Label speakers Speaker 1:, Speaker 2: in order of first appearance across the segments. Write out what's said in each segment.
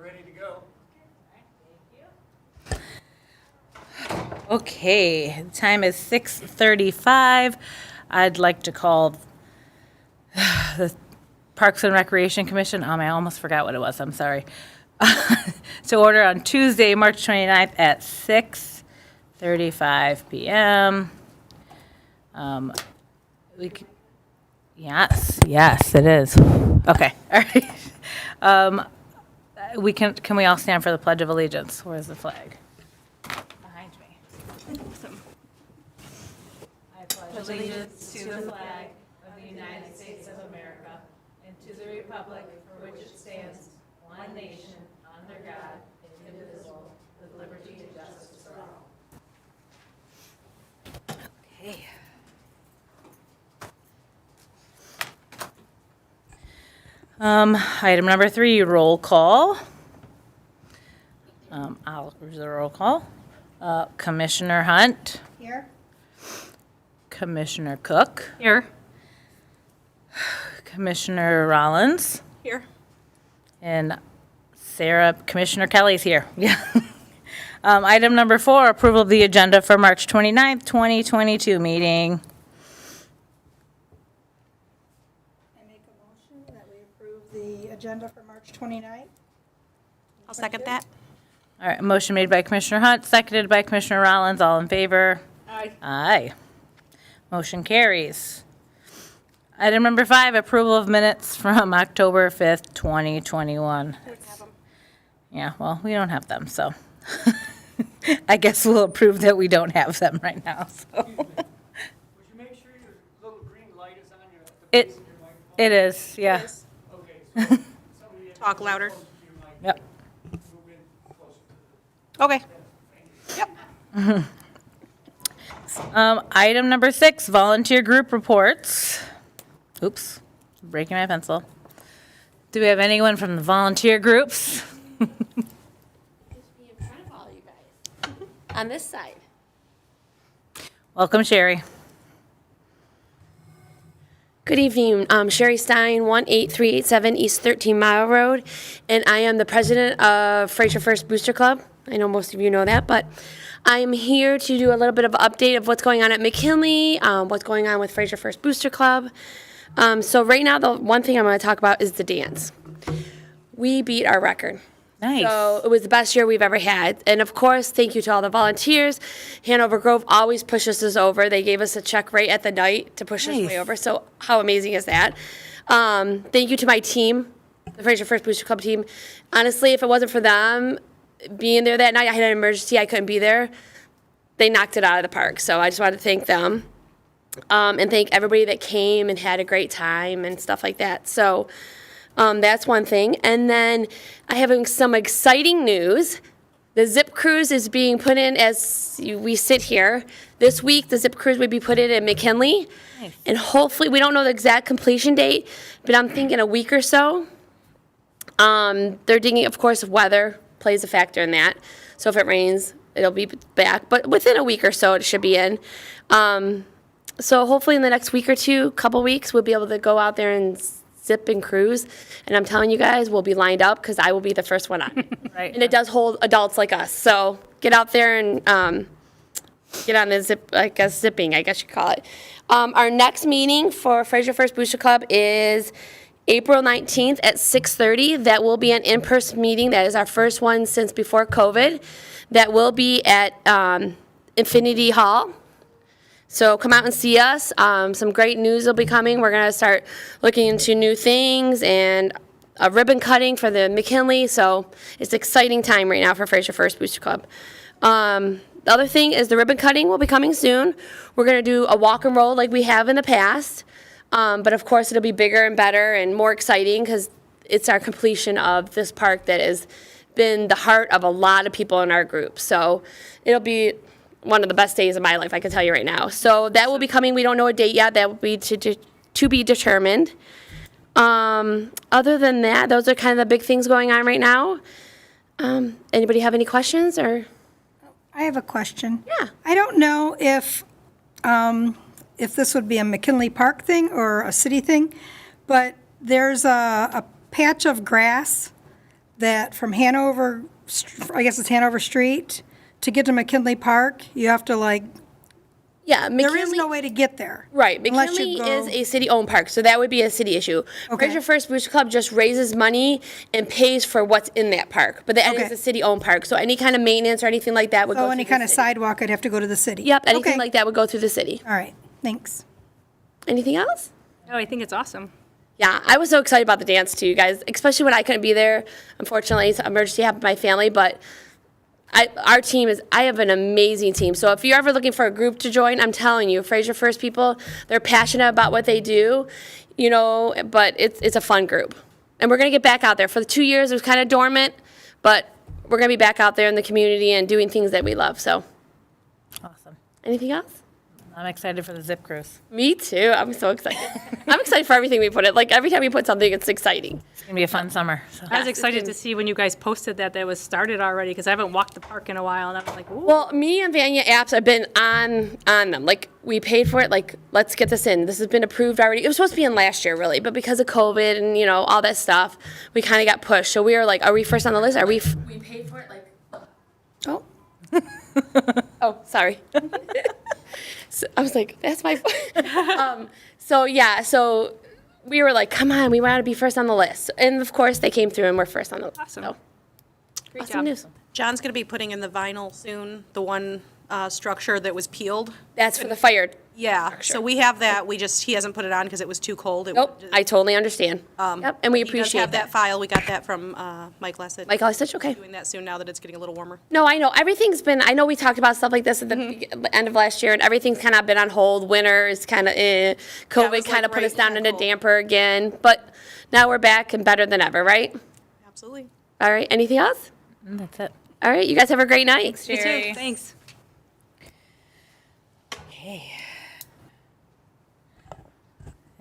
Speaker 1: ready to go.
Speaker 2: Okay, the time is 6:35. I'd like to call the Parks and Recreation Commission, I almost forgot what it was, I'm sorry, to order on Tuesday, March 29th at 6:35 p.m. Yes, it is. Okay, all right. Can we all stand for the Pledge of Allegiance? Where's the flag? Behind me. I pledge allegiance to the flag of the United States of America and to the republic for which it stands, one nation, under God, indivisible, with liberty and justice for all. Okay. Item number 3, roll call. I'll do the roll call. Commissioner Hunt.
Speaker 3: Here.
Speaker 2: Commissioner Cook.
Speaker 4: Here.
Speaker 2: Commissioner Rollins.
Speaker 4: Here.
Speaker 2: And Commissioner Kelly's here. Yeah. Item number 4, approval of the agenda for March 29th, 2022 meeting.
Speaker 3: I make a motion that we approve the agenda for March 29th.
Speaker 4: I'll second that.
Speaker 2: All right, motion made by Commissioner Hunt, seconded by Commissioner Rollins. All in favor?
Speaker 4: Aye.
Speaker 2: Aye. Motion carries. Item number 5, approval of minutes from October 5th, 2021. Yeah, well, we don't have them, so I guess we'll approve that we don't have them right now, so.
Speaker 1: Would you make sure your little green light is on your, at the
Speaker 2: It,
Speaker 1: base of your microphone?
Speaker 2: it is, yeah.
Speaker 1: Okay, so somebody has to
Speaker 4: Talk louder.
Speaker 1: be close to your mic,
Speaker 2: Yep.
Speaker 1: move in closer to
Speaker 4: Okay. Yep.
Speaker 2: Item number 6, volunteer group reports. Oops, breaking my pencil. Do we have anyone from the volunteer groups?
Speaker 5: Just be in front of all you guys. On this side.
Speaker 2: Welcome, Sherry.
Speaker 5: Good evening. Sherry Stein, 18387 East 13 Mile Road, and I am the president of Fraser First Booster Club. I know most of you know that, but I am here to do a little bit of an update of what's going on at McKinley, what's going on with Fraser First Booster Club. So right now, the one thing I'm going to talk about is the dance. We beat our record.
Speaker 2: Nice.
Speaker 5: So it was the best year we've ever had. And of course, thank you to all the volunteers. Hanover Grove always pushes us over. They gave us a check right at the night to push us
Speaker 2: Nice.
Speaker 5: way over. So how amazing is that? Thank you to my team, the Fraser First Booster Club team. Honestly, if it wasn't for them being there that night, I had an emergency, I couldn't be there. They knocked it out of the park. So I just wanted to thank them. And thank everybody that came and had a great time and stuff like that. So that's one thing. And then I have some exciting news. The Zip Cruise is being put in as we sit here. This week, the Zip Cruise would be put in McKinley.
Speaker 2: Nice.
Speaker 5: And hopefully, we don't know the exact completion date, but I'm thinking a week or so. They're digging, of course, weather plays a factor in that. So if it rains, it'll be back. But within a week or so, it should be in. So hopefully in the next week or two, couple weeks, we'll be able to go out there and zip and cruise. And I'm telling you guys, we'll be lined up because I will be the first one on.
Speaker 2: Right.
Speaker 5: And it does hold adults like us. So get out there and get on the zipping, I guess you call it. Our next meeting for Fraser First Booster Club is April 19th at 6:30. That will be an in-person meeting. That is our first one since before COVID. That will be at Infinity Hall. So come out and see us. Some great news will be coming. We're going to start looking into new things and a ribbon cutting for the McKinley. So it's an exciting time right now for Fraser First Booster Club. The other thing is the ribbon cutting will be coming soon. We're going to do a walk and roll like we have in the past. But of course, it'll be bigger and better and more exciting because it's our completion of this park that has been the heart of a lot of people in our group. So it'll be one of the best days of my life, I can tell you right now. So that will be coming. We don't know a date yet. That will be to be determined. Other than that, those are kind of the big things going on right now. Anybody have any questions or?
Speaker 3: I have a question.
Speaker 5: Yeah.
Speaker 3: I don't know if this would be a McKinley Park thing or a city thing, but there's a patch of grass that from Hanover, I guess it's Hanover Street, to get to McKinley Park, you have to like,
Speaker 5: Yeah,
Speaker 3: there is
Speaker 5: McKinley.
Speaker 3: no way to get there.
Speaker 5: Right,
Speaker 3: unless
Speaker 5: McKinley
Speaker 3: you go-
Speaker 5: is a city-owned park, so that would be a city issue.
Speaker 3: Okay.
Speaker 5: Fraser First Booster Club just raises money and pays for what's in that park, but that is
Speaker 3: Okay.
Speaker 5: a city-owned park, so any kind of maintenance or anything like that would go
Speaker 3: So
Speaker 5: through
Speaker 3: any
Speaker 5: the
Speaker 3: kind of
Speaker 5: city.
Speaker 3: sidewalk, I'd have to go to the city?
Speaker 5: Yep, anything
Speaker 3: Okay.
Speaker 5: like that would go through the city.
Speaker 3: All right, thanks.
Speaker 5: Anything else?
Speaker 4: Oh, I think it's awesome.
Speaker 5: Yeah, I was so excited about the dance too, guys, especially when I couldn't be there. Unfortunately, it's an emergency happened to my family, but I have an amazing team. So if you're ever looking for a group to join, I'm telling you, Fraser First people, they're passionate about what they do, but it's a fun group. And we're going to get back out there. For the 2 years, it was kind of dormant, but we're going to be back out there in the community and doing things that we love. So
Speaker 2: Awesome.
Speaker 5: anything else?
Speaker 2: I'm excited for the zip cruise.
Speaker 5: Me too. I'm so excited. I'm excited for everything we put in. Like every time we put something, it's exciting.
Speaker 2: It's going to be a fun summer. So.
Speaker 4: I was excited to see when you guys posted that it was started already because I haven't walked the park in a while, and I'm like, ooh.
Speaker 5: Well, me and Vanya Apps have been on them. Like, we paid for it. Like, let's get this in. This has been approved already. It was supposed to be in last year, really, but because of COVID and, all that stuff, we kind of got pushed. So we were like, are we first on the list? Are we? We paid for it, like, oh. Oh, sorry. So I was like, that's my fault. So we were like, come on, we want to be first on the list. And, of course, they came through and we're first on the list.
Speaker 4: Awesome.
Speaker 5: So,
Speaker 4: Great
Speaker 5: awesome
Speaker 4: job.
Speaker 5: news.
Speaker 6: John's going to be putting in the vinyl soon, the one structure that was peeled.
Speaker 5: That's for the fire.
Speaker 6: Yeah, so we have that. He hasn't put it on because it was too cold.
Speaker 5: Nope, I totally understand. Yep, and we
Speaker 6: He does
Speaker 5: appreciate
Speaker 6: have that file. We got that from Mike Lessett.
Speaker 5: Like I said, okay.
Speaker 6: Doing that soon now that it's getting a little warmer.
Speaker 5: No, I know. I know we talked about stuff like this at the end of last year, and everything's kind of been on hold. Winter is kind of, COVID
Speaker 6: was,
Speaker 5: kind of
Speaker 6: like,
Speaker 5: put us
Speaker 6: right
Speaker 5: down
Speaker 6: in
Speaker 5: in
Speaker 6: that
Speaker 5: a
Speaker 6: cold.
Speaker 5: damper again. But now we're back and better than ever, right?
Speaker 6: Absolutely.
Speaker 5: All right, anything else?
Speaker 2: That's it.
Speaker 5: All right, you guys have a great night.
Speaker 4: You too. Thanks.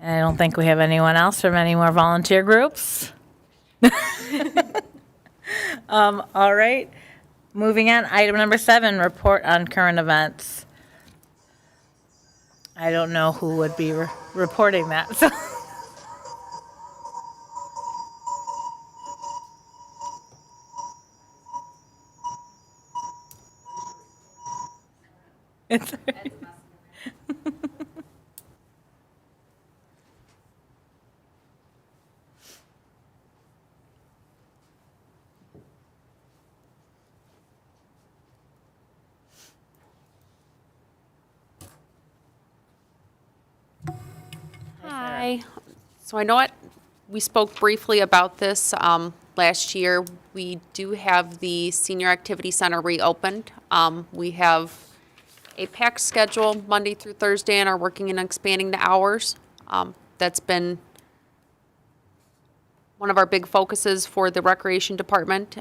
Speaker 2: And I don't think we have anyone else from any more volunteer groups. All right. Moving on, item number 7, report on current events. I don't know who would be reporting that. So. It's
Speaker 7: Hi. So I know we spoke briefly about this last year. We do have the Senior Activity Center reopened. We have a packed schedule Monday through Thursday and are working on expanding the hours. That's been one of our big focuses for the Recreation Department,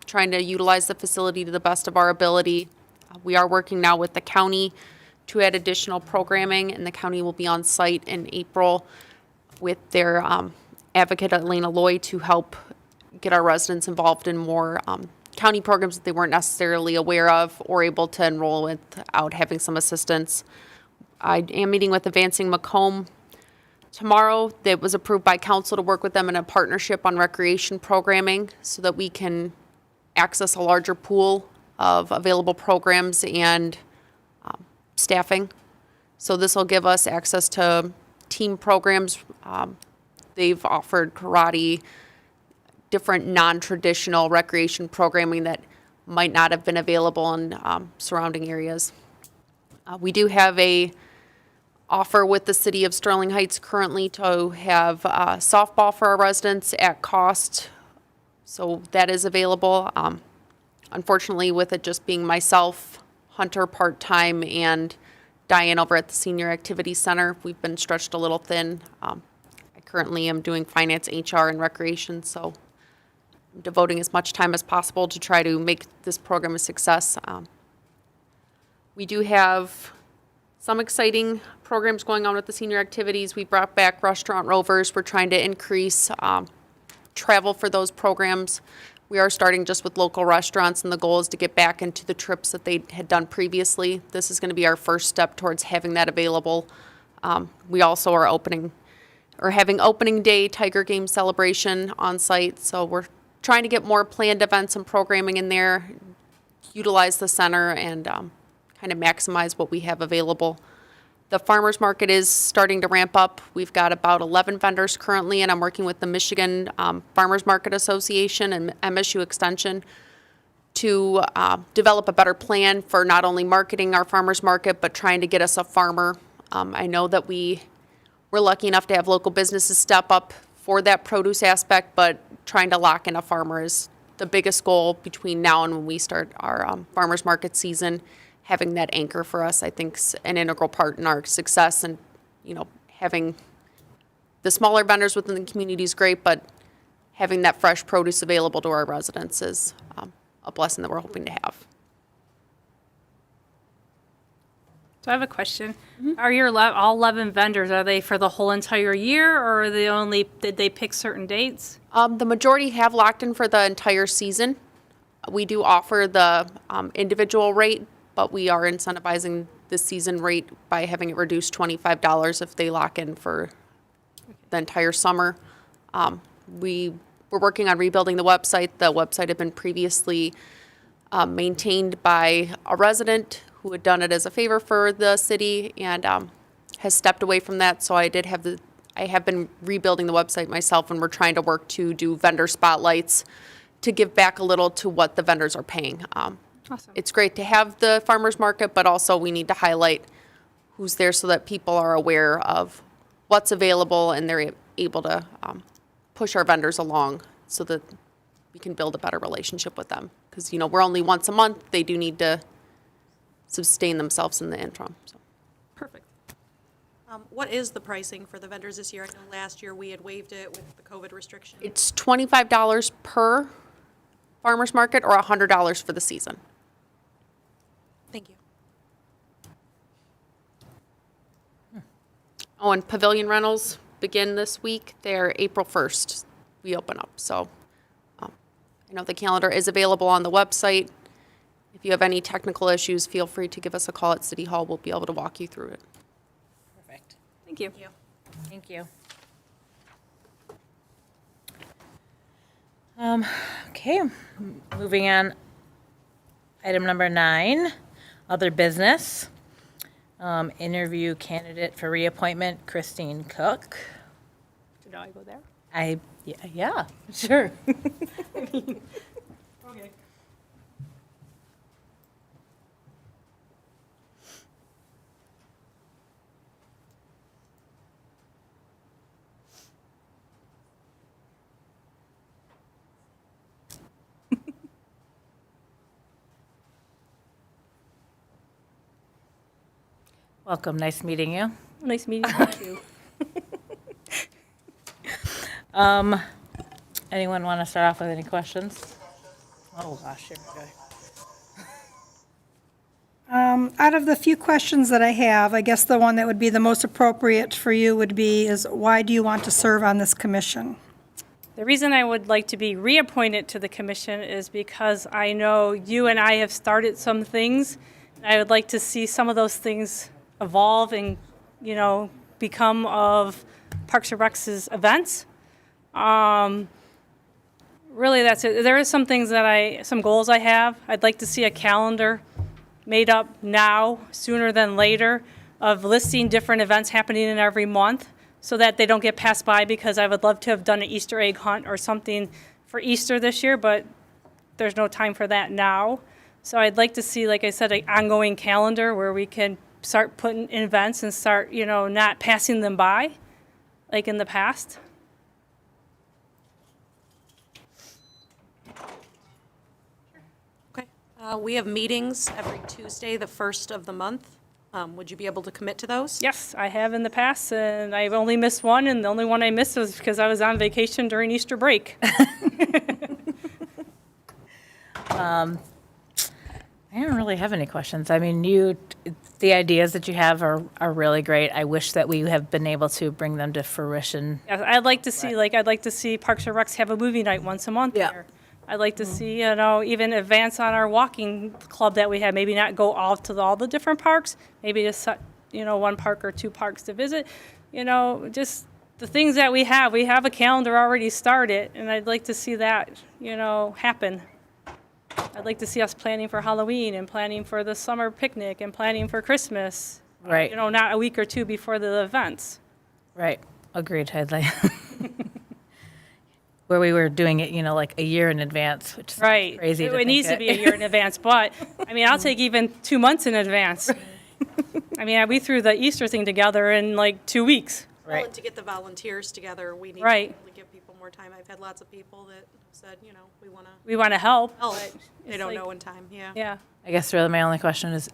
Speaker 7: trying to utilize the facility to the best of our ability. We are working now with the county to add additional programming, and the county will be on site in April with their advocate Elena Loy to help get our residents involved in more county programs that they weren't necessarily aware of or able to enroll without having some assistance. I am meeting with Advancing Macomb tomorrow. That was approved by council to work with them in a partnership on recreation programming so that we can access a larger pool of available programs and staffing. So this will give us access to team programs. They've offered karate, different non-traditional recreation programming that might not have been available in surrounding areas. We do have a offer with the city of Sterling Heights currently to have softball for our residents at cost. So that is available. Unfortunately, with it just being myself, Hunter part-time, and Diane over at the Senior Activity Center, we've been stretched a little thin. I currently am doing finance, HR, and recreation, so I'm devoting as much time as possible to try to make this program a success. We do have some exciting programs going on with the senior activities. We brought back Restaurant Rovers. We're trying to increase travel for those programs. We are starting just with local restaurants, and the goal is to get back into the trips that they had done previously. This is going to be our first step towards having that available. We also are having opening day Tiger Game celebration on site, so we're trying to get more planned events and programming in there, utilize the center, and kind of maximize what we have available. The farmers market is starting to ramp up. We've got about 11 vendors currently, and I'm working with the Michigan Farmers Market Association and MSU Extension to develop a better plan for not only marketing our farmers market, but trying to get us a farmer. I know that we're lucky enough to have local businesses step up for that produce aspect, but trying to lock in a farmer is the biggest goal between now and when we start our farmers market season. Having that anchor for us, I think, is an integral part in our success. And, you know, having the smaller vendors within the community is great, but having that fresh produce available to our residents is a blessing that we're hoping to have.
Speaker 4: So I have a question. Are your all 11 vendors, are they for the whole entire year, or are they only, did they pick certain dates?
Speaker 7: The majority have locked in for the entire season. We do offer the individual rate, but we are incentivizing the season rate by having it reduced $25 if they lock in for the entire summer. We're working on rebuilding the website. The website had been previously maintained by a resident who had done it as a favor for the city and has stepped away from that. So I have been rebuilding the website myself, and we're trying to work to do vendor spotlights to give back a little to what the vendors are paying.
Speaker 4: Awesome.
Speaker 7: It's great to have the farmers market, but also we need to highlight who's there so that people are aware of what's available and they're able to push our vendors along so that we can build a better relationship with them. Because, you know, we're only once a month. They do need to sustain themselves in the interim. So.
Speaker 4: Perfect.
Speaker 6: What is the pricing for the vendors this year? I know last year we had waived it with the COVID restriction.
Speaker 7: It's $25 per farmers market or $100 for the season.
Speaker 6: Thank you.
Speaker 7: Oh, and pavilion rentals begin this week. They're April 1st. We open up. So I know the calendar is available on the website. If you have any technical issues, feel free to give us a call at City Hall. We'll be able to walk you through it.
Speaker 2: Perfect.
Speaker 4: Thank you.
Speaker 2: Thank you. Okay, moving on. Item number 9, other business. Interview candidate for reappointment, Christine Cook.
Speaker 4: Should I go there?
Speaker 2: Yeah, sure.
Speaker 1: Okay.
Speaker 2: Welcome, nice meeting you.
Speaker 4: Nice meeting you.
Speaker 2: Anyone want to start off with any questions? Oh, gosh, here we go.
Speaker 3: Out of the few questions that I have, I guess the one that would be the most appropriate for you would be is why do you want to serve on this commission?
Speaker 4: The reason I would like to be reappointed to the commission is because I know you and I have started some things. I would like to see some of those things evolve and, you know, become of Parks and Rec's events. Really, that's it. There are some things that some goals I have. I'd like to see a calendar made up now, sooner than later, of listing different events happening in every month so that they don't get passed by, because I would love to have done an Easter egg hunt or something for Easter this year, but there's no time for that now. So I'd like to see, like I said, an ongoing calendar where we can start putting in events and start, you know, not passing them by like in the past.
Speaker 6: Okay. We have meetings every Tuesday, the first of the month. Would you be able to commit to those?
Speaker 4: Yes, I have in the past, and I've only missed one, and the only one I missed was because I was on vacation during Easter break.
Speaker 2: I don't really have any questions. I mean, the ideas that you have are really great. I wish that we have been able to bring them to fruition.
Speaker 4: Yeah, I'd like to see Parks and Recs have a movie night once a month
Speaker 2: Yeah.
Speaker 4: there. I'd like to see, you know, even advance on our walking club that we have. Maybe not go out to all the different parks. Maybe just set, you know, one park or two parks to visit. You know, just the things that we have a calendar already started, and I'd like to see that, happen. I'd like to see us planning for Halloween and planning for the summer picnic and planning for Christmas.
Speaker 2: Right.
Speaker 4: Not a week or two before the events.
Speaker 2: Right. Agreed. I'd like where we were doing it, like a year in advance, which is
Speaker 4: Right.
Speaker 2: crazy.
Speaker 4: It needs to be a year in advance, but, I'll take even 2 months in advance. We threw the Easter thing together in like 2 weeks.
Speaker 6: Well,
Speaker 2: Right.
Speaker 6: and to get the volunteers together, we need
Speaker 4: Right.
Speaker 6: to give people more time. I've had lots of people that said, we want to
Speaker 4: We want to help.
Speaker 6: help. They
Speaker 4: it's
Speaker 6: don't
Speaker 4: like-
Speaker 6: know in time, yeah.
Speaker 4: Yeah.
Speaker 2: I guess really my only question is,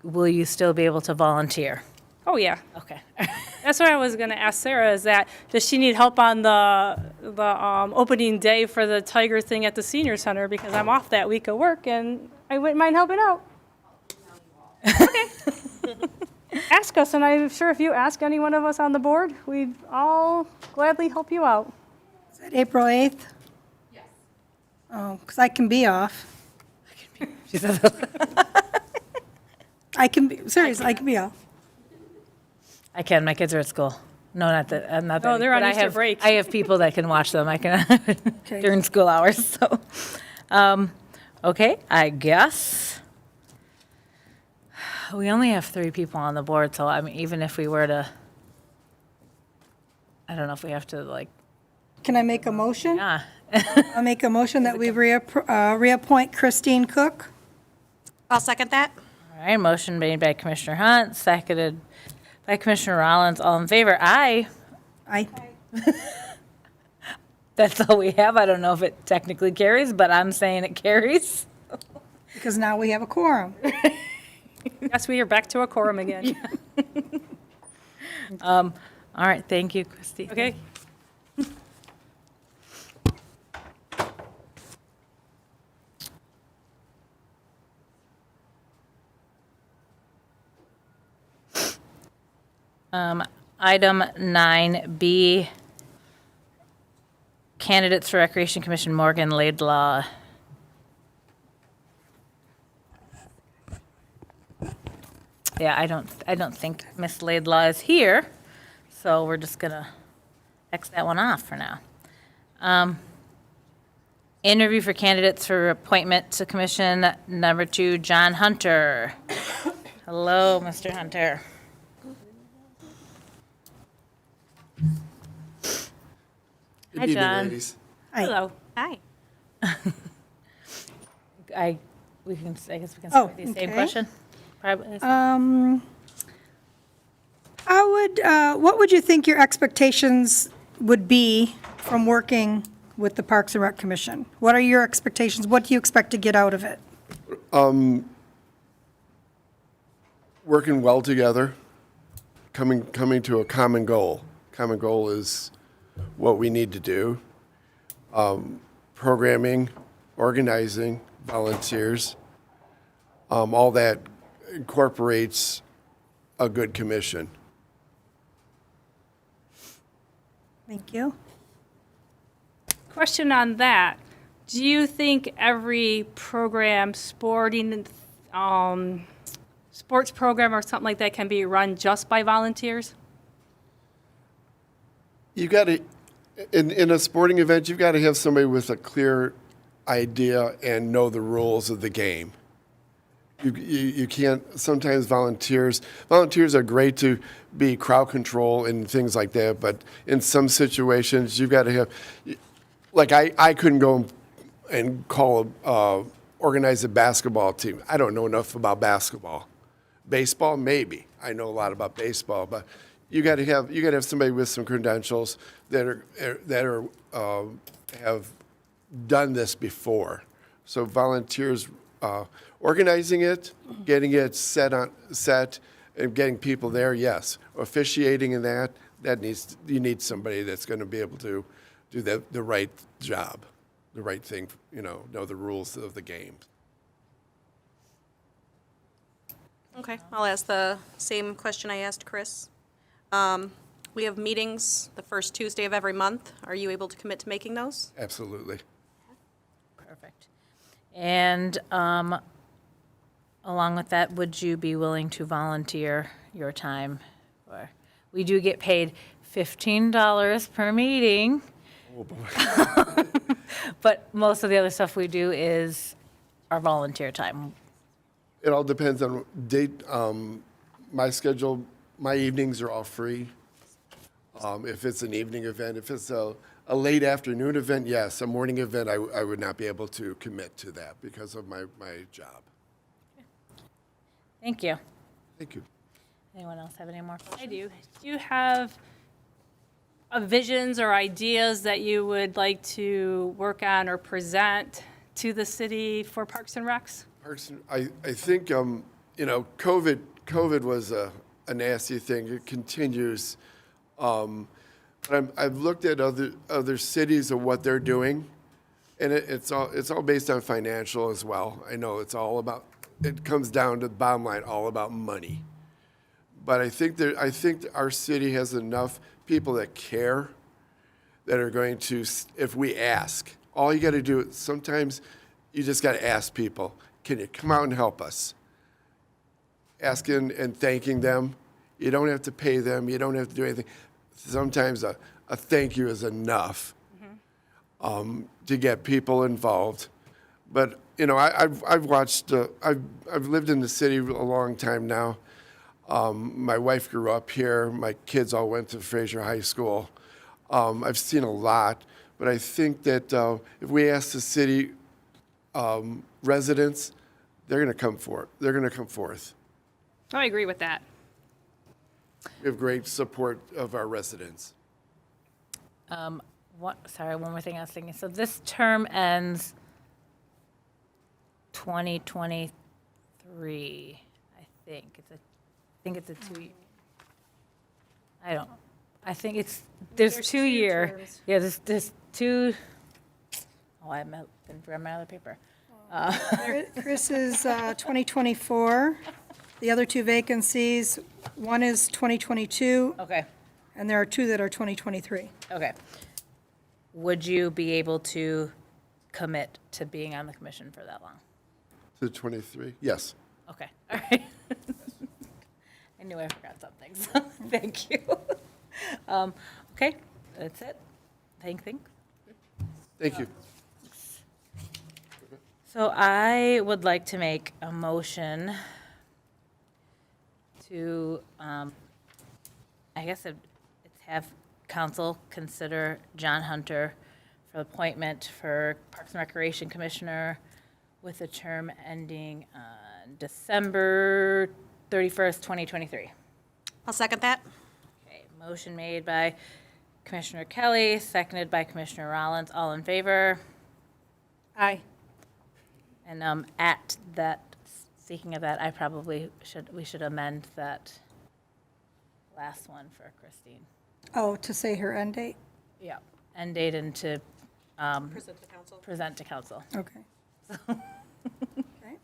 Speaker 2: will you still be able to volunteer?
Speaker 4: Oh, yeah.
Speaker 2: Okay.
Speaker 4: That's what I was going to ask Sarah, is that, does she need help on the opening day for the Tiger thing at the senior center? Because I'm off that week of work, and I wouldn't mind helping out. Okay. Ask us, and I'm sure if you ask any one of us on the board, we'd all gladly help you out.
Speaker 3: Is that April 8th? Yes. Oh, because I can be off.
Speaker 2: She said,
Speaker 3: Seriously, I can be off.
Speaker 2: I can. My kids are at school. No, not that. I'm not that.
Speaker 4: Oh, they're on
Speaker 2: but I
Speaker 4: Easter
Speaker 2: have,
Speaker 4: break.
Speaker 2: I have people that can watch them. I can
Speaker 3: Okay.
Speaker 2: during school hours. So, okay. I guess we only have 3 people on the board. So even if we were to, I don't know if we have to
Speaker 3: Can I make a motion?
Speaker 2: yeah.
Speaker 3: I'll make a motion that we reappoint Christine Cook.
Speaker 6: I'll second that.
Speaker 2: All right. Motion made by Commissioner Hunt, seconded by Commissioner Rollins. All in favor? Aye. That's all we have. I don't know if it technically carries, but I'm saying it carries.
Speaker 3: Because now we have a quorum.
Speaker 4: Yes, we are back to a quorum again.
Speaker 2: All right. Thank you, Christy.
Speaker 4: Okay?
Speaker 2: Item 9B, candidates for Recreation Commission, Morgan Laidlaw. Yeah, I don't think Miss Laidlaw is here, so we're just gonna X that one off for now. Interview for candidates for appointment to commission, number 2, John Hunter. Hello, Mr. Hunter. Hi,
Speaker 8: Good evening,
Speaker 2: John.
Speaker 8: ladies.
Speaker 4: Hello.
Speaker 6: Hi.
Speaker 2: I guess we can
Speaker 3: Oh,
Speaker 2: start with the same
Speaker 3: okay.
Speaker 2: question. Probably.
Speaker 3: What would you think your expectations would be from working with the Parks and Rec Commission? What are your expectations? What do you expect to get out of it?
Speaker 8: Working well together, coming to a common goal. Common goal is what we need to do. Programming, organizing, volunteers, all that incorporates a good commission.
Speaker 3: Thank you.
Speaker 4: Question on that. Do you think every program, sports program or something like that can be run just by volunteers?
Speaker 8: You got to, in a sporting event, you've got to have somebody with a clear idea and know the rules of the game. You can't, sometimes volunteers are great to be crowd control and things like that, but in some situations, you've got to have, like I couldn't go and organize a basketball team. I don't know enough about basketball. Baseball, maybe. I know a lot about baseball, but you got to have somebody with some credentials that have done this before. So volunteers, organizing it, getting it set, and getting people there, yes. Officiating in that you need somebody that's going to be able to do the right job, the right thing, know the rules of the game.
Speaker 6: Okay, I'll ask the same question I asked Chris. We have meetings the first Tuesday of every month. Are you able to commit to making those?
Speaker 8: Absolutely.
Speaker 2: Perfect. And along with that, would you be willing to volunteer your time? We do get paid $15 per meeting.
Speaker 8: Oh, boy.
Speaker 2: But most of the other stuff we do is our volunteer time.
Speaker 8: It all depends on date. My schedule, my evenings are all free. If it's an evening event, if it's a late afternoon event, yes. A morning event, I would not be able to commit to that because of my job.
Speaker 2: Thank you.
Speaker 8: Thank you.
Speaker 2: Anyone else have any more questions?
Speaker 4: I do. Do you have visions or ideas that you would like to work on or present to the city for Parks and Recs?
Speaker 8: I think, COVID was a nasty thing. It continues. But I've looked at other cities of what they're doing, and it's all based on financial as well. I know it comes down to the bottom line, all about money. But I think our city has enough people that care that are going to, if we ask, all you got to do, sometimes you just got to ask people, can you come out and help us? Asking and thanking them. You don't have to pay them. You don't have to do anything. Sometimes a thank you is enough to get people involved. But I've watched. I've lived in the city a long time now. My wife grew up here. My kids all went to Fraser High School. I've seen a lot, but I think that if we ask the city residents, they're going to come forth. They're going to come forth.
Speaker 4: I agree with that.
Speaker 8: We have great support of our residents.
Speaker 2: Sorry, one more thing I was thinking. So this term ends 2023, I think. I think it's a 2 year. There's 2 year. Yeah, there's two. Oh, I didn't grab my other paper.
Speaker 3: Chris is 2024. The other two vacancies, one is 2022,
Speaker 2: Okay,
Speaker 3: and there are two that are 2023.
Speaker 2: okay. Would you be able to commit to being on the commission for that long?
Speaker 8: To 23? Yes.
Speaker 2: Okay, all right. I knew I forgot something, so thank you. Okay, that's it. Thank you.
Speaker 8: Thank you.
Speaker 2: So I would like to make a motion to, I guess it's have council consider John Hunter for appointment for Parks and Recreation Commissioner with a term ending on December 31st, 2023.
Speaker 6: I'll second that.
Speaker 2: Okay, motion made by Commissioner Kelly, seconded by Commissioner Rollins. All in favor?
Speaker 3: Aye.
Speaker 2: And at that, speaking of that, we should amend that last one for Christine.
Speaker 3: Oh, to say her end date?
Speaker 2: Yeah. End date and to
Speaker 6: Present to council.
Speaker 2: present to council.
Speaker 3: Okay. Okay.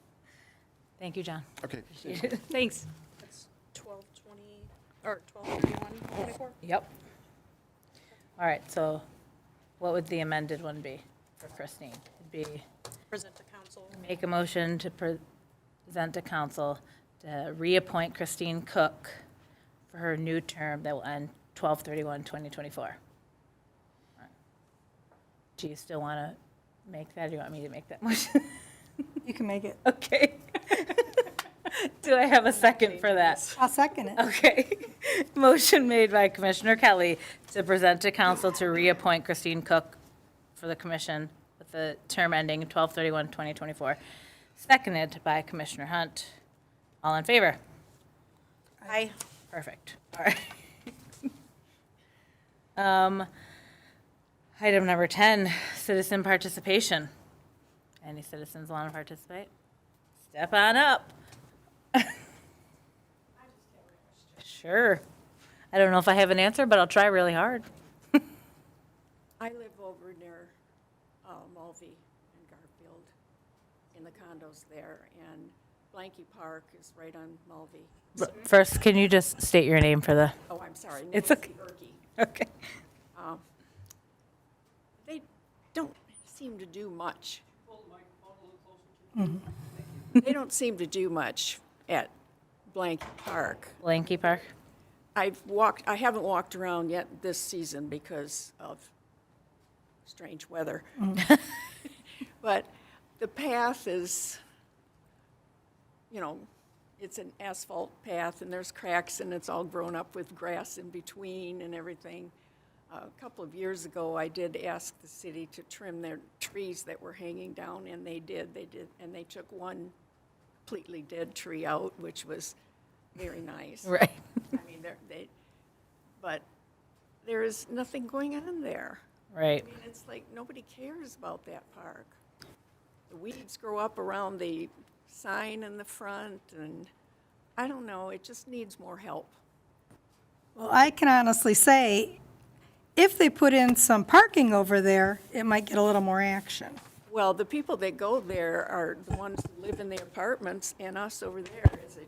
Speaker 2: Thank you, John.
Speaker 8: Okay.
Speaker 4: Thanks.
Speaker 6: That's 12/20, or 12/31/24.
Speaker 2: Yep. All right, so what would the amended one be for Christine? It'd be
Speaker 6: Present to council.
Speaker 2: make a motion to present to council to reappoint Christine Cook for her new term that will end 12/31/2024. Do you still want to make that, or do you want me to make that motion?
Speaker 3: You can make it.
Speaker 2: Okay. Do I have a second for that?
Speaker 3: I'll second it.
Speaker 2: Okay. Motion made by Commissioner Kelly to present to council to reappoint Christine Cook for the commission with the term ending 12/31/2024. Seconded by Commissioner Hunt. All in favor?
Speaker 6: Aye.
Speaker 2: Perfect. All right. Item number 10, citizen participation. Any citizens want to participate? Step on up. Sure. I don't know if I have an answer, but I'll try really hard.
Speaker 9: I live over near Mulvey and Garfield in the condos there, and Blanky Park is right on Mulvey.
Speaker 2: First, can you just state your name for the,
Speaker 9: Oh, I'm sorry.
Speaker 2: It's
Speaker 9: Nancy
Speaker 2: okay.
Speaker 9: Erkey.
Speaker 2: okay.
Speaker 9: They don't seem to do much.
Speaker 1: Pull the microphone a little closer to
Speaker 9: They don't seem to do much at Blanky Park.
Speaker 2: Blanky Park?
Speaker 9: I haven't walked around yet this season because of strange weather. But the path is, you know, it's an asphalt path and there's cracks and it's all grown up with grass in between and everything. A couple of years ago, I did ask the city to trim their trees that were hanging down, and they did, and they took one completely dead tree out, which was very nice.
Speaker 2: Right.
Speaker 9: I mean, but there is nothing going on there.
Speaker 2: Right.
Speaker 9: I mean, it's like nobody cares about that park. The weeds grow up around the sign in the front, and I don't know, it just needs more help.
Speaker 3: Well, I can honestly say, if they put in some parking over there, it might get a little more action.
Speaker 9: Well, the people that go there are the ones who live in the apartments, and us over there is an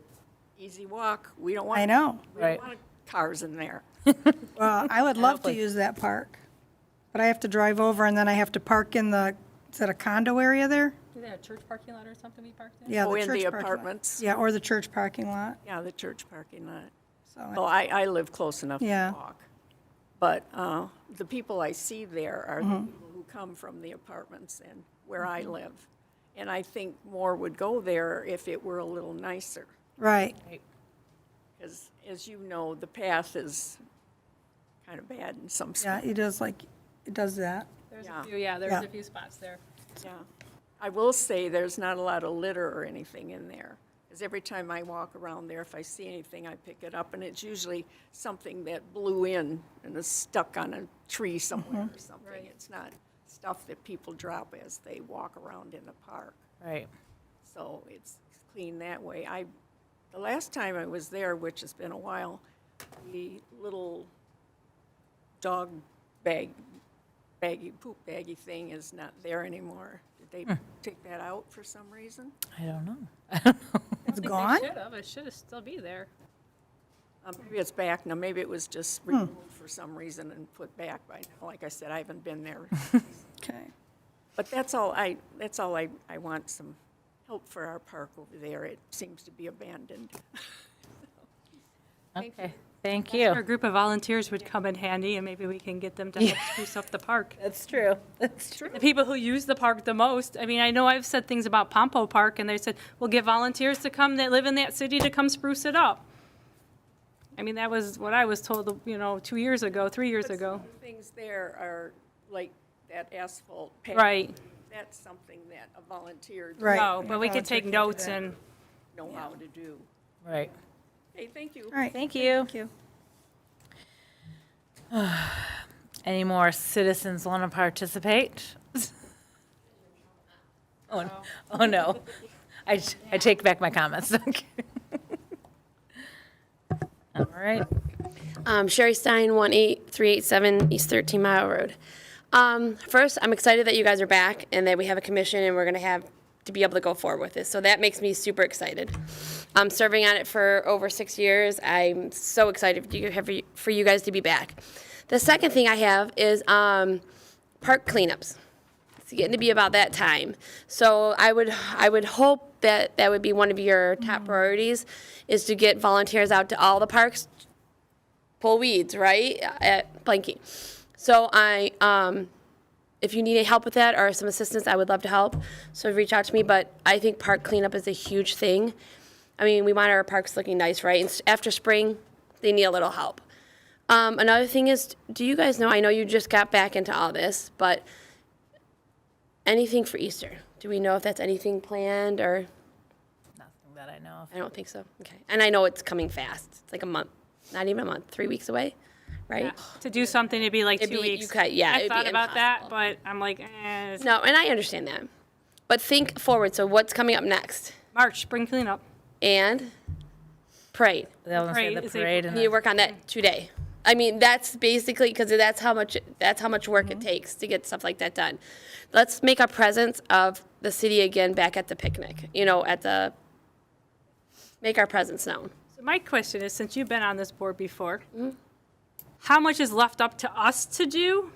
Speaker 9: easy walk. We don't want.
Speaker 3: I know.
Speaker 9: We don't
Speaker 2: Right.
Speaker 9: want cars in there.
Speaker 3: Well, I would love to use that park, but I have to drive over and then I have to park in the, is that a condo area there?
Speaker 4: Do they have a church parking lot or something we parked in?
Speaker 3: Yeah,
Speaker 9: Oh,
Speaker 3: the
Speaker 9: in
Speaker 3: church
Speaker 9: the
Speaker 3: parking lot.
Speaker 9: apartments?
Speaker 3: Yeah, or the church parking lot.
Speaker 9: Yeah, the church parking lot.
Speaker 3: So,
Speaker 9: Well, I live close enough
Speaker 3: Yeah.
Speaker 9: to walk. But the people I see there are
Speaker 3: Mm-hmm.
Speaker 9: the people who come from the apartments and where I live. And I think more would go there if it were a little nicer.
Speaker 3: right.
Speaker 9: Because as you know, the path is kind of bad in some
Speaker 3: Yeah,
Speaker 9: spots.
Speaker 3: it does it does that.
Speaker 4: There's
Speaker 9: Yeah.
Speaker 4: a few, yeah, there's
Speaker 3: Yeah.
Speaker 4: a few spots there.
Speaker 9: Yeah. I will say there's not a lot of litter or anything in there. Because every time I walk around there, if I see anything, I pick it up. And it's usually something that blew in and is stuck on a tree somewhere or something. It's not stuff that people drop as they walk around in the park.
Speaker 2: Right.
Speaker 9: So it's clean that way. The last time I was there, which has been a while, the little dog poop baggy thing is not there anymore. Did they take that out for some reason?
Speaker 2: I don't know.
Speaker 3: It's gone?
Speaker 4: It should still be there.
Speaker 9: Maybe it's back now. Maybe it was just removed for some reason and put back by now. Like I said, I haven't been there.
Speaker 3: Okay.
Speaker 9: But that's all I want, some help for our park over there. It seems to be abandoned.
Speaker 2: Okay, thank
Speaker 4: Our
Speaker 2: you.
Speaker 4: group of volunteers would come in handy, and maybe we can get them to help spruce up the park.
Speaker 2: That's true. That's true.
Speaker 4: The people who use the park the most, I mean, I know I've said things about Pompo Park, and they said, we'll get volunteers to come that live in that city to come spruce it up. I mean, that was what I was told, 2 years ago, 3 years
Speaker 9: But
Speaker 4: ago.
Speaker 9: some of the things there are like that asphalt pad.
Speaker 4: Right.
Speaker 9: That's something that a volunteer
Speaker 3: Right.
Speaker 4: No, but we could take
Speaker 3: Volunteer can do
Speaker 4: notes
Speaker 3: that.
Speaker 4: and,
Speaker 9: know how to do.
Speaker 2: Right.
Speaker 9: Hey, thank you.
Speaker 3: All right.
Speaker 2: Thank you.
Speaker 3: Thank you.
Speaker 2: Any more citizens want to participate? Oh, no. I take back my comments. Okay. All right.
Speaker 5: Sherry Stein, 18387 East 13 Mile Road. First, I'm excited that you guys are back and that we have a commission and we're going to have to be able to go forward with this. So that makes me super excited. I'm serving on it for over 6 years. I'm so excited for you guys to be back. The second thing I have is park cleanups. It's getting to be about that time. So I would hope that that would be one of your top priorities, is to get volunteers out to all the parks, pull weeds, right, at Blanky. So if you need any help with that or some assistance, I would love to help. So reach out to me, but I think park cleanup is a huge thing. I mean, we want our parks looking nice, right? And after spring, they need a little help. Another thing is, do you guys know, I know you just got back into all this, but anything for Easter? Do we know if that's anything planned or?
Speaker 2: Nothing that I know of.
Speaker 5: I don't think so. Okay. And I know it's coming fast. It's like a month, not even a month, 3 weeks away, right?
Speaker 4: to do something, it'd be like
Speaker 5: It'd
Speaker 4: 2
Speaker 5: be-
Speaker 4: weeks.
Speaker 5: you could- yeah,
Speaker 4: I
Speaker 5: it'd be
Speaker 4: thought about that,
Speaker 5: impossible.
Speaker 4: but I'm like,
Speaker 5: No, and I understand that. But think forward. So what's coming up next?
Speaker 4: March, spring cleanup.
Speaker 5: And parade.
Speaker 2: That was
Speaker 4: Parade
Speaker 2: the
Speaker 4: is
Speaker 2: parade
Speaker 4: April.
Speaker 2: and
Speaker 5: You need to work on that today. I mean, that's basically because that's how much work it takes to get stuff like that done. Let's make a presence of the city again back at the picnic. Make our presence known.
Speaker 4: So my question is, since you've been on this board before, how much is left up to us to do,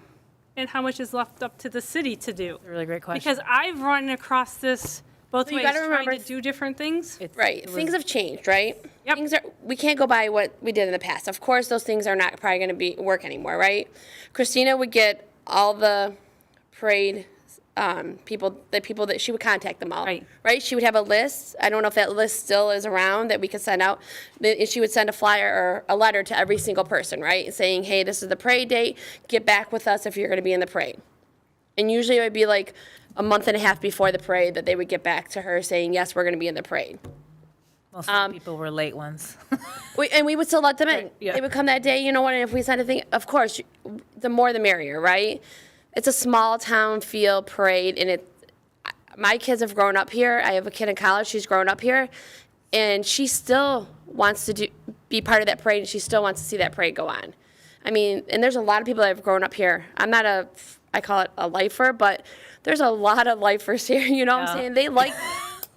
Speaker 4: and how much is left up to the city to do?
Speaker 2: a really great question.
Speaker 4: Because I've run across this both
Speaker 5: So you
Speaker 4: ways,
Speaker 5: gotta
Speaker 4: trying
Speaker 5: remember-
Speaker 4: to do different things.
Speaker 5: Right, things have changed, right?
Speaker 4: Yep.
Speaker 5: We can't go by what we did in the past. Of course, those things are not probably gonna work anymore, right? Christina would get all the parade, the people that, she would contact them all.
Speaker 4: Right.
Speaker 5: She would have a list, I don't know if that list still is around, that we could send out. She would send a flyer or a letter to every single person, right? Saying, hey, this is the parade date, get back with us if you're gonna be in the parade. And usually it would be like a month and a half before the parade that they would get back to her saying, yes, we're going to be in the parade.
Speaker 2: Most of the people were late ones.
Speaker 5: We would still let them in.
Speaker 2: yeah.
Speaker 5: They would come that day, you know what, and if we sent a thing, of course, the more the merrier, right? It's a small town feel parade, and my kids have grown up here. I have a kid in college, she's grown up here, and she still wants to be part of that parade, and she still wants to see that parade go on. I mean, and there's a lot of people that have grown up here. I'm not I call it a lifer, but there's a lot of lifers here, you know what I'm saying?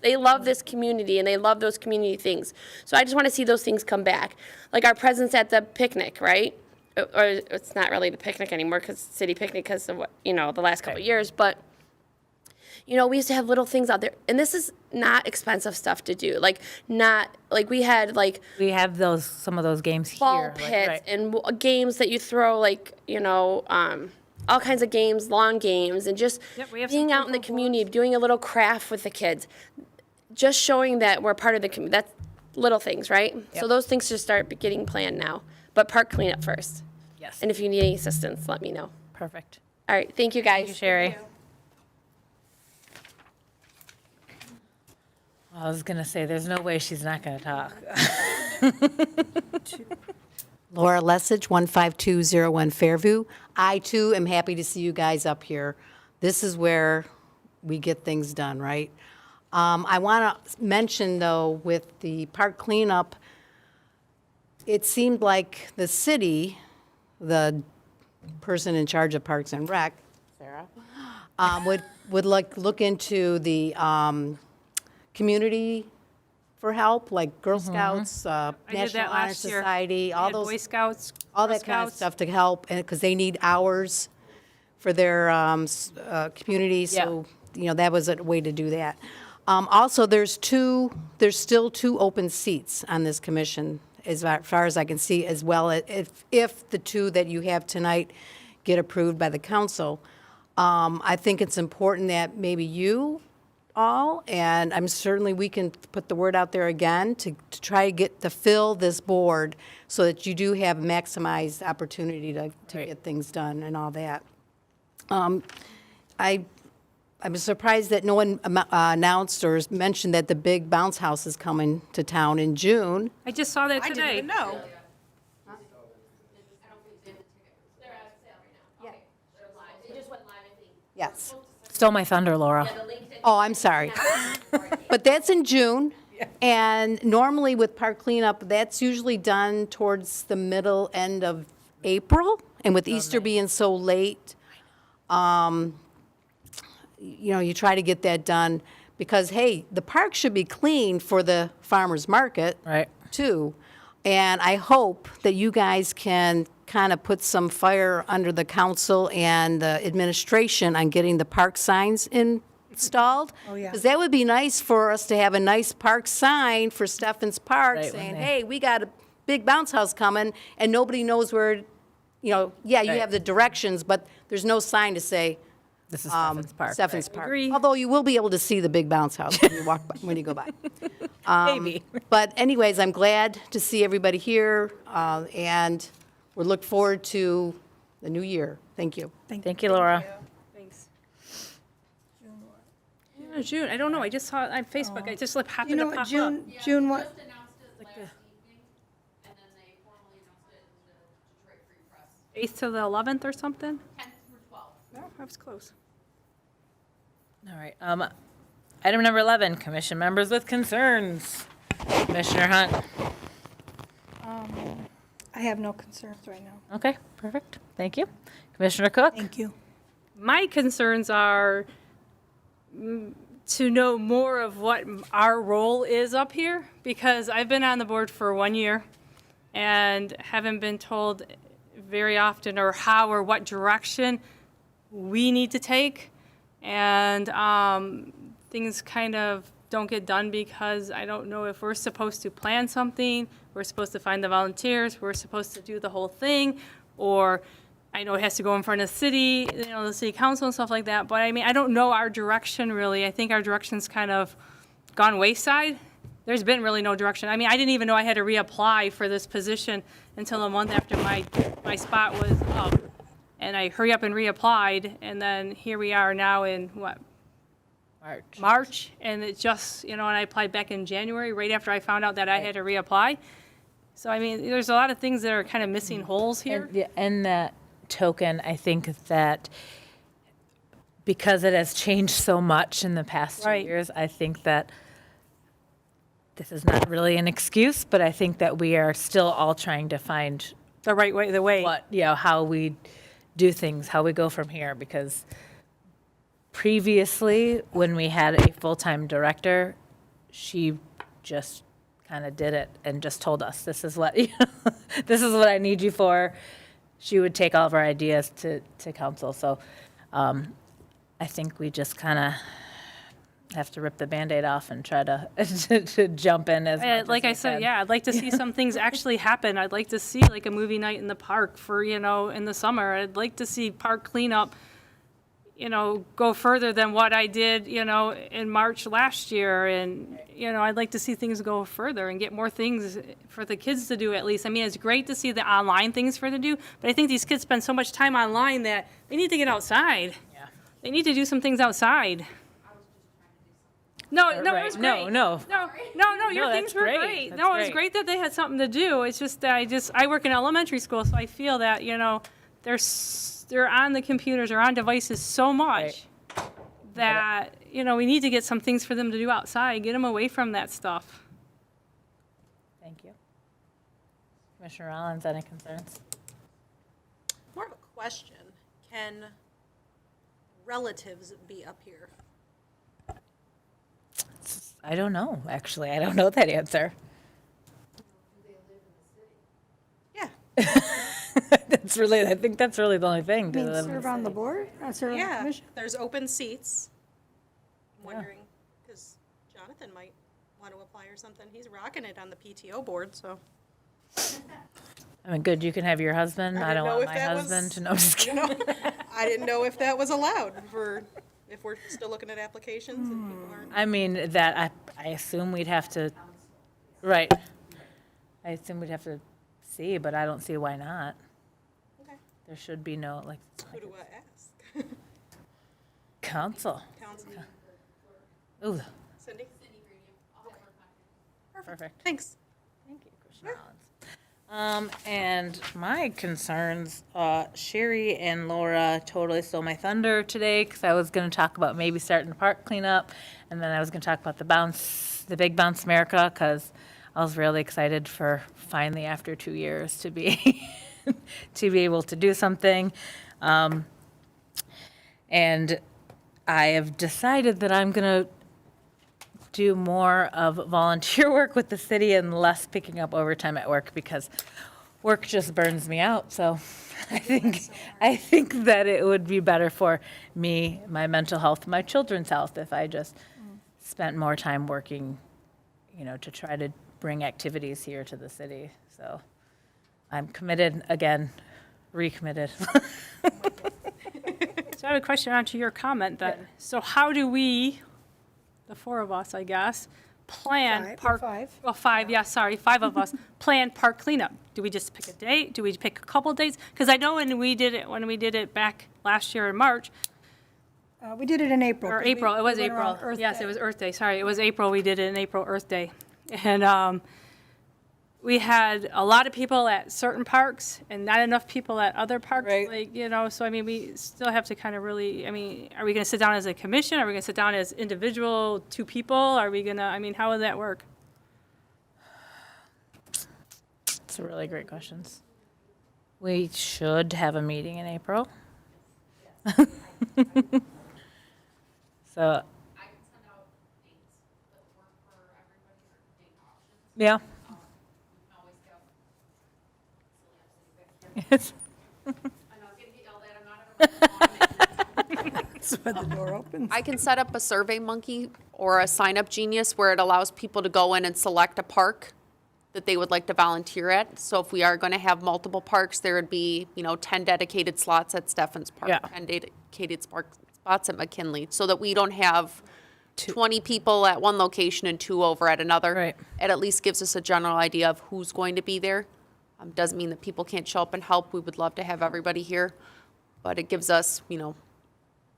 Speaker 5: They love this community, and they love those community things. So I just want to see those things come back. Like our presence at the picnic, right? Or it's not really the picnic anymore, because city picnic, because of what, the last couple of years, but we used to have little things out there, and this is not expensive stuff to do. We had
Speaker 2: We have some of those games
Speaker 5: ball
Speaker 2: here.
Speaker 5: pits and games that you throw, all kinds of games, lawn games, and just
Speaker 4: we have
Speaker 5: being
Speaker 4: some
Speaker 5: out in the
Speaker 4: pickleball
Speaker 5: community, doing a little craft with the kids, just showing that we're part of the community. That's little things, right? So those things should start getting planned now, but park cleanup first.
Speaker 2: Yes.
Speaker 5: And if you need any assistance, let me know.
Speaker 2: Perfect.
Speaker 5: All right, thank you, guys.
Speaker 2: Thank you, Sherry. I was going to say, there's no way she's not going to talk.
Speaker 10: Laura Lessig, 15201 Fairview. I, too, am happy to see you guys up here. This is where we get things done, right? I want to mention, though, with the park cleanup, it seemed like the city, the person in charge of Parks and Rec, Sarah, would look into the community for help, like Girl Scouts,
Speaker 4: I did
Speaker 10: National
Speaker 4: that
Speaker 10: Honor
Speaker 4: last year.
Speaker 10: Society,
Speaker 4: We
Speaker 10: all
Speaker 4: had
Speaker 10: those,
Speaker 4: Boy Scouts,
Speaker 10: all
Speaker 4: Girl
Speaker 10: that kind of
Speaker 4: Scouts.
Speaker 10: stuff to help, because they need hours for their community. So that was a way to do that. Also, there's still 2 open seats on this commission, as far as I can see, as well, if the 2 that you have tonight get approved by the council. I think it's important that maybe you all, and we can put the word out there again to try to fill this board so that you do have maximized opportunity to get things done and all that. I'm surprised that no one announced or mentioned that the big bounce house is coming to town in June.
Speaker 4: I just saw that
Speaker 9: I
Speaker 4: today.
Speaker 9: didn't even know.
Speaker 10: Yes.
Speaker 2: Stole my thunder, Laura.
Speaker 10: Oh, I'm sorry. But that's in June, and normally with park cleanup, that's usually done towards the end of April, and with Easter being so late, you try to get that done, because, hey, the park should be clean for the farmer's market,
Speaker 2: Right.
Speaker 10: too. And I hope that you guys can kind of put some fire under the council and the administration on getting the park signs installed.
Speaker 3: Oh, yeah.
Speaker 10: Because that would be nice for us to have a nice park sign for Steffens Park
Speaker 2: Right, when
Speaker 10: saying,
Speaker 2: they-
Speaker 10: hey, we got a big bounce house coming, and nobody knows where, you have the directions, but there's no sign to say,
Speaker 2: This is Steffens Park.
Speaker 10: Steffens Park.
Speaker 4: Agree.
Speaker 10: Although you will be able to see the big bounce house when you when you go by.
Speaker 2: Maybe.
Speaker 10: But anyways, I'm glad to see everybody here, and we look forward to the new year. Thank you.
Speaker 2: Thank you, Laura.
Speaker 4: Thanks. June, I don't know, I just saw it on Facebook, I just happened
Speaker 3: You
Speaker 4: to
Speaker 3: know
Speaker 4: pop
Speaker 3: what,
Speaker 4: up.
Speaker 3: June what?
Speaker 7: Announced it last evening, and then they formally announced it in the Detroit Free Press.
Speaker 4: 8th to the 11th or something?
Speaker 7: 10th through 12th.
Speaker 4: No, I was close.
Speaker 2: All right. Item number 11, commission members with concerns. Commissioner Hunt.
Speaker 3: I have no concerns right now.
Speaker 2: Okay, perfect. Thank you. Commissioner Cook.
Speaker 3: Thank you.
Speaker 4: My concerns are to know more of what our role is up here, because I've been on the board for 1 year and haven't been told very often or how or what direction we need to take. And things kind of don't get done because I don't know if we're supposed to plan something, we're supposed to find the volunteers, we're supposed to do the whole thing, or I know it has to go in front of the city, the city council and stuff like that, but I mean, I don't know our direction really. I think our direction's kind of gone wayside. There's been really no direction. I mean, I didn't even know I had to reapply for this position until a month after my spot was up. And I hurry up and reapplied, and then here we are now in, what, March, and it just, and I applied back in January, right after I found out that I had to reapply. So, I mean, there's a lot of things that are kind of missing holes here.
Speaker 2: And that token, I think that because it has changed so much in the past 2
Speaker 4: Right.
Speaker 2: years, I think that this is not really an excuse, but I think that we are still all trying to find
Speaker 4: The right way,
Speaker 2: how we do things, how we go from here, because previously, when we had a full-time director, she just kind of did it and just told us, this is what, this is what I need you for. She would take all of our ideas to council. So I think we just kind of have to rip the Band-Aid off and try to, to jump in as much
Speaker 4: like
Speaker 2: as
Speaker 4: I
Speaker 2: we
Speaker 4: said,
Speaker 2: can.
Speaker 4: yeah, I'd like to see some things actually happen. I'd like to see like a movie night in the park for, in the summer. I'd like to see park cleanup, go further than what I did, in March last year. And, I'd like to see things go further and get more things for the kids to do at least. I mean, it's great to see the online things for them to do, but I think these kids spend so much time online that they need to get outside.
Speaker 2: Yeah.
Speaker 4: They need to do some things outside. No, it was great.
Speaker 2: No.
Speaker 4: No, your
Speaker 2: No,
Speaker 4: things
Speaker 2: that's
Speaker 4: were
Speaker 2: great.
Speaker 4: great.
Speaker 2: That's
Speaker 4: No, it was
Speaker 2: great.
Speaker 4: great that they had something to do. It's just that I work in elementary school, so I feel that, they're on the computers or on devices so much that, we need to get some things for them to do outside, get them away from that stuff.
Speaker 2: Thank you. Commissioner Rollins, any concerns?
Speaker 6: More of a question. Can relatives be up here?
Speaker 2: I don't know, actually. I don't know that answer.
Speaker 6: Yeah.
Speaker 2: I think that's really the only thing.
Speaker 3: I mean, serve on the board, serve on the
Speaker 6: Yeah,
Speaker 3: commission?
Speaker 6: there's open seats. I'm wondering, because Jonathan might want to apply or something. He's rocking it on the PTO board, so.
Speaker 2: I mean, good, you can have your husband. I
Speaker 6: didn't
Speaker 2: don't
Speaker 6: know
Speaker 2: want
Speaker 6: if
Speaker 2: my
Speaker 6: that was-
Speaker 2: husband to know. I'm just kidding.
Speaker 6: I didn't know if that was allowed if we're still looking at applications and people aren't.
Speaker 2: I mean, I assume we'd have to, right. I assume we'd have to see, but I don't see why not.
Speaker 6: Okay.
Speaker 2: There should be no,
Speaker 6: Who do I ask?
Speaker 2: council.
Speaker 6: Council.
Speaker 2: Ooh,
Speaker 6: Cindy?
Speaker 2: perfect.
Speaker 6: Thanks.
Speaker 2: Thank you, Commissioner Rollins. And my concerns, Sherry and Laura totally stole my thunder today because I was going to talk about maybe starting the park cleanup, and then I was going to talk about the Big Bounce America because I was really excited for finally after 2 years to be to be able to do something, and I have decided that I'm going to do more of volunteer work with the city and less picking up overtime at work because work just burns me out. So I think that it would be better for me, my mental health, my children's health if I just spent more time working, to try to bring activities here to the city. So I'm committed again, recommitted.
Speaker 4: So I have a question on to your comment then. So how do we, the four of us, I guess, plan park?
Speaker 3: Five.
Speaker 4: Well, five, yeah, sorry, five of us, plan park cleanup? Do we just pick a date? Do we pick a couple dates? Because I know when we did it back last year in March,
Speaker 3: We did it in April.
Speaker 4: or
Speaker 3: 'cause we-
Speaker 4: April, it was
Speaker 3: we went around
Speaker 4: April.
Speaker 3: Earth
Speaker 4: Yes,
Speaker 3: Day.
Speaker 4: it was Earth Day, sorry, it was April, we did it in April, Earth Day. And we had a lot of people at certain parks and not enough people at other parks.
Speaker 2: Right.
Speaker 4: So I mean, we still have to kind of really, I mean, are we going to sit down as a commission? Are we going to sit down as individual two people? Are we going to, I mean, how would that work?
Speaker 2: It's a really great questions. We should have a meeting in April. So,
Speaker 7: I can send out dates that work for everybody or date options.
Speaker 2: yeah.
Speaker 7: We can always go. Silly, I'm sitting back here.
Speaker 2: It's-
Speaker 7: I know I'm gonna get yelled at, I'm not ever.
Speaker 3: That's when the door opens.
Speaker 7: I can set up a Survey Monkey or a Sign Up Genius where it allows people to go in and select a park that they would like to volunteer at. So if we are going to have multiple parks, there would be, 10 dedicated slots at Steffens Park,
Speaker 2: Yeah.
Speaker 7: 10 dedicated spots at McKinley, so that we don't have 20 people at one location and 2 over at another.
Speaker 2: Right.
Speaker 7: It at least gives us a general idea of who's going to be there. Doesn't mean that people can't show up and help. We would love to have everybody here. But it gives us,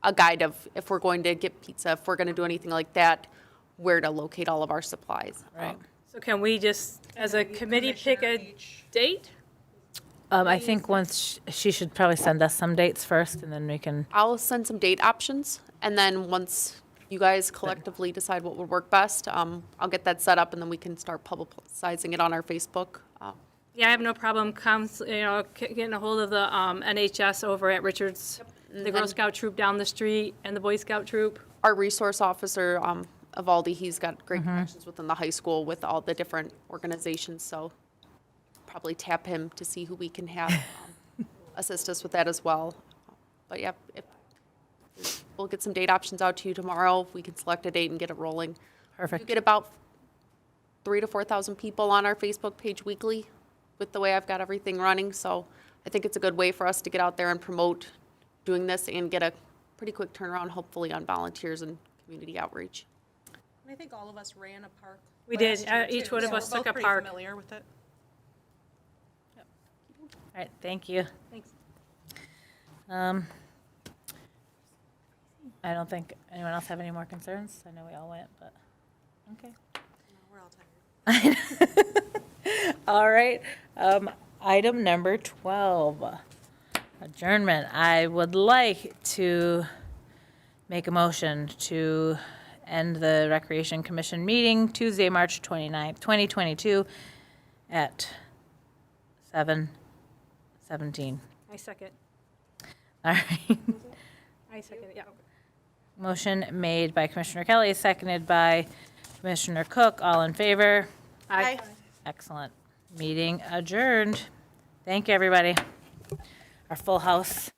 Speaker 7: a guide of if we're going to get pizza, if we're going to do anything like that, where to locate all of our supplies.
Speaker 2: Right.
Speaker 4: So can we just, as a committee, pick a date?
Speaker 2: I think once, she should probably send us some dates first, and then we can,
Speaker 7: I'll send some date options, and then once you guys collectively decide what would work best, I'll get that set up, and then we can start publicizing it on our Facebook.
Speaker 4: Yeah, I have no problem getting a hold of the NHS over at Richards, the Girl Scout troop down the street, and the Boy Scout troop.
Speaker 7: Our resource officer, Evaldi, he's got great connections within the high school with all the different organizations, so probably tap him to see who we can have assist us with that as well. But yeah, we'll get some date options out to you tomorrow. We can select a date and get it rolling.
Speaker 2: perfect.
Speaker 7: You get about 3,000 to 4,000 people on our Facebook page weekly with the way I've got everything running, so I think it's a good way for us to get out there and promote doing this and get a pretty quick turnaround, hopefully, on volunteers and community outreach.
Speaker 6: I think all of us ran a park.
Speaker 4: We did.
Speaker 6: last year,
Speaker 4: Each
Speaker 6: too,
Speaker 4: one of
Speaker 6: so
Speaker 4: us
Speaker 6: we're
Speaker 4: took
Speaker 6: both
Speaker 4: a
Speaker 6: pretty
Speaker 4: park.
Speaker 6: familiar with it.
Speaker 2: All right, thank you.
Speaker 4: Thanks.
Speaker 2: I don't think anyone else have any more concerns. I know we all went, but, okay.
Speaker 6: We're all tired.
Speaker 2: All right, item number 12, adjournment. I would like to make a motion to end the Recreation Commission meeting Tuesday, March 29th, 2022 at 7:17.
Speaker 4: I second.
Speaker 2: All right.
Speaker 4: I second, yeah.
Speaker 2: Motion made by Commissioner Kelly, seconded by Commissioner Cook. All in favor?
Speaker 4: Aye.
Speaker 2: Excellent. Meeting adjourned. Thank you, everybody. Our full house.